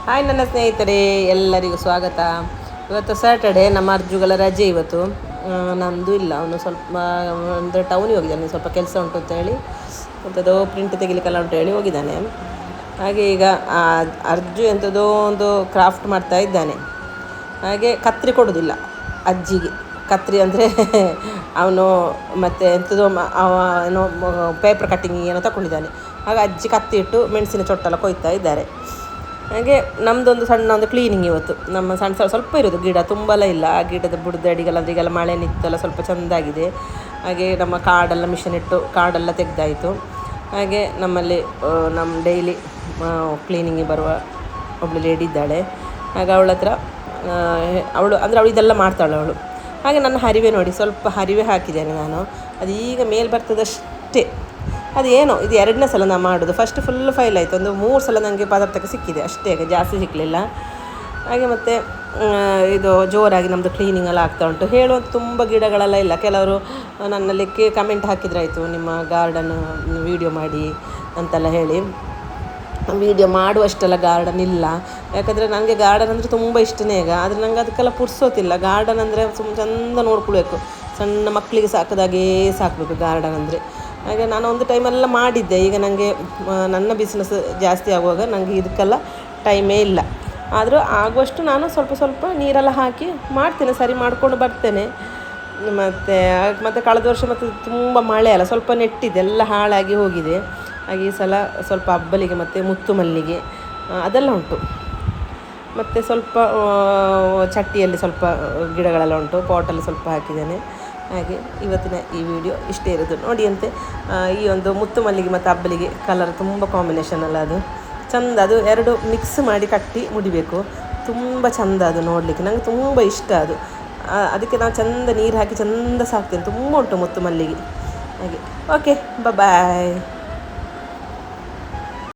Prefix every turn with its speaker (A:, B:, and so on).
A: Hi ನನ್ನ ಸ್ನೇಹಿತರೆ, ಎಲ್ಲರಿಗೂ ಸ್ವಾಗತ. ಇವತ್ತು ಸ್ಯಾಟರ್ಡೆ, ನಮ್ಮ ಅರ್ಜುಗಳ ರಜೆ ಇವತ್ತು. ನಂದು ಇಲ್ಲ, ಅವನು ಸ್ವಲ್ಪ ಅಂದರೆ ಟೌನಿಗೆ ಹೋಗಿದ್ದಾನೆ, ಸ್ವಲ್ಪ ಕೆಲಸ ಉಂಟು ಅಂತ ಹೇಳಿ, ಎಂಥದೋ ಪ್ರಿಂಟ್ ತೆಗಿಲಿಕ್ಕೆಲ್ಲ ಉಂಟು ಹೇಳಿ ಹೋಗಿದ್ದಾನೆ. ಹಾಗೆ ಈಗ ಅರ್ಜು ಎಂಥದೋ ಒಂದು ಕ್ರಾಫ್ಟ್ ಮಾಡ್ತಾ ಇದ್ದಾನೆ. ಹಾಗೆ ಕತ್ರಿ ಕೊಡೋದಿಲ್ಲ ಅಜ್ಜಿಗೆ. ಕತ್ರಿ ಅಂದರೆ ಅವನು ಮತ್ತು ಎಂಥದೋ ಏನೋ ಪೇಪರ್ ಕಟ್ಟಿಂಗ್ ಏನೋ ತಗೊಂಡಿದ್ದಾನೆ. ಆಗ ಅಜ್ಜಿ ಕತ್ತಿ ಇಟ್ಟು ಮೆಣಸಿನ ಚೊಟ್ಟೆಲ್ಲ ಕೊಯ್ತಾ ಇದ್ದಾರೆ. ಹಾಗೆ ನಮ್ಮದೊಂದು ಸಣ್ಣ ಒಂದು ಕ್ಲೀನಿಂಗ್ ಇವತ್ತು. ನಮ್ಮ ಸಣ್ಣ ಸ್ವಲ್ಪ ಇರೋದು ಗಿಡ, ತುಂಬಲ್ಲ ಇಲ್ಲ. ಆ ಗಿಡದ ಬುಡದ ಅಡಿಗೆಲ್ಲ ಅಂದರೆ ಈಗೆಲ್ಲ ಮಳೆ ನಿಂತೆಲ್ಲ ಸ್ವಲ್ಪ ಚೆಂದಾಗಿದೆ. ಹಾಗೆ ನಮ್ಮ ಕಾಡೆಲ್ಲ ಮಿಷನ್ ಇಟ್ಟು ಕಾಡೆಲ್ಲ ತೆಗೆದಾಯಿತು. ಹಾಗೆ ನಮ್ಮಲ್ಲಿ ನಮ್ಮ ಡೈಲಿ ಕ್ಲೀನಿಂಗಿಗೆ ಬರುವ ಒಬ್ಬಳು ಲೇಡಿ ಇದ್ದಾಳೆ. ಹಾಗೆ ಅವಳ ಹತ್ರ ಅವಳು ಇದೆಲ್ಲ ಮಾಡ್ತಾಳೆ ಅವಳು. ಹಾಗೆ ನನ್ನ ಹರಿವೆ ನೋಡಿ, ಸ್ವಲ್ಪ ಹರಿವೆ ಹಾಕಿದ್ದೇನೆ ನಾನು. ಅದು ಈಗ ಮೇಲೆ ಬರ್ತದಷ್ಟೇ. ಅದು ಏನೋ ಇದು 2ನೇ ಸಲ ನಾನು ಮಾಡೋದು. ಫಸ್ಟ್ ಫುಲ್ ಫೈಲ್ ಆಯಿತು, ಒಂದು 3 ಸಲ ನನಗೆ ಪದಾರ್ಥಕ್ಕೆ ಸಿಕ್ಕಿದೆ ಅಷ್ಟೇ, ಜಾಸ್ತಿ ಸಿಕ್ಕಲಿಲ್ಲ. ಹಾಗೆ ಮತ್ತು ಇದು ಜೋರಾಗಿ ನಮ್ಮದು ಕ್ಲೀನಿಂಗ್ ಎಲ್ಲ ಆಗ್ತಾ ಉಂಟು. ಹೇಳುವಂಥ ತುಂಬ ಗಿಡಗಳೆಲ್ಲ ಇಲ್ಲ. ಕೆಲವರು ನನ್ನಲ್ಲಿ ಕಮೆಂಟ್ ಹಾಕಿದ್ರಾಯಿತು, ನಿಮ್ಮ ಗಾರ್ಡನ್ ವೀಡಿಯೋ ಮಾಡಿ ಅಂತೆಲ್ಲ ಹೇಳಿ. ವೀಡಿಯೋ ಮಾಡುವಷ್ಟೆಲ್ಲ ಗಾರ್ಡನ್ ಇಲ್ಲ, ಯಾಕಂದರೆ ನನಗೆ ಗಾರ್ಡನ್ ಅಂದರೆ ತುಂಬ ಇಷ್ಟನೇ ಈಗ. ಆದರೆ ನನಗೆ ಅದಕ್ಕೆಲ್ಲ ಪುರ್ಸೋತಿಲ್ಲ. ಗಾರ್ಡನ್ ಅಂದರೆ ಚೆಂದ ನೋಡ್ಕೊಳ್ಬೇಕು, ಸಣ್ಣ ಮಕ್ಕಳಿಗೆ ಸಾಕೋದಾಗೇ ಸಾಕಬೇಕು ಗಾರ್ಡನ್ ಅಂದರೆ. ಹಾಗೆ ನಾನು ಒಂದು ಟೈಮೆಲ್ಲ ಮಾಡಿದ್ದೆ. ಈಗ ನನಗೆ ನನ್ನ ಬಿಸ್ನೆಸ್ ಜಾಸ್ತಿ ಆಗುವಾಗ ನನಗೆ ಇದಕ್ಕೆಲ್ಲ ಟೈಮೇ ಇಲ್ಲ. ಆದರೂ ಆಗುವಷ್ಟು ನಾನು ಸ್ವಲ್ಪ ಸ್ವಲ್ಪ ನೀರೆಲ್ಲ ಹಾಕಿ ಮಾಡ್ತೇನೆ, ಸರಿ ಮಾಡ್ಕೊಂಡು ಬರ್ತೇನೆ. ಮತ್ತು ಕಳೆದ ವರ್ಷ ಮತ್ತು ತುಂಬ ಮಳೆ ಅಲ್ಲ, ಸ್ವಲ್ಪ ನೆಟ್ಟಿದೆ, ಎಲ್ಲ ಹಾಳಾಗಿ ಹೋಗಿದೆ. ಹಾಗೆ ಈ ಸಲ ಸ್ವಲ್ಪ ಅಬ್ಬಲಿಗೆ ಮತ್ತು ಮುತ್ತು ಮಲ್ಲಿಗೆ ಅದೆಲ್ಲ ಉಂಟು. ಮತ್ತು ಸ್ವಲ್ಪ ಚಟ್ಟಿಯಲ್ಲಿ ಸ್ವಲ್ಪ ಗಿಡಗಳೆಲ್ಲ ಉಂಟು, ಪಾಟಲ್ಲಿ ಸ್ವಲ್ಪ ಹಾಕಿದ್ದೇನೆ. ಹಾಗೆ ಇವತ್ತಿನ ಈ ವಿಡಿಯೋ ಇಷ್ಟೇ ಇರೋದು. ನೋಡಿ ಅಂತೆ, ಈ ಒಂದು ಮುತ್ತು ಮಲ್ಲಿಗೆ ಮತ್ತು ಅಬ್ಬಲಿಗೆ ಕಲರ್ ತುಂಬ ಕಾಂಬಿನೇಷನ್ ಅಲ್ಲ, ಅದು ಚೆಂದ. ಅದು 2 ಮಿಕ್ಸ್ ಮಾಡಿ ಕಟ್ಟಿ ಮುಡಿಬೇಕು, ತುಂಬ ಚೆಂದ ಅದು ನೋಡಲಿಕ್ಕೆ. ನನಗೆ ತುಂಬ ಇಷ್ಟ ಅದು. ಅದಕ್ಕೆ ನಾನು ಚೆಂದ ನೀರು ಹಾಕಿ ಚೆಂದ ಸಾಕ್ತೇನೆ. ತುಂಬ ಉಂಟು ಮುತ್ತು ಮಲ್ಲಿಗೆ. ಹಾಗೆ ಓಕೆ, ಬಾಯ್.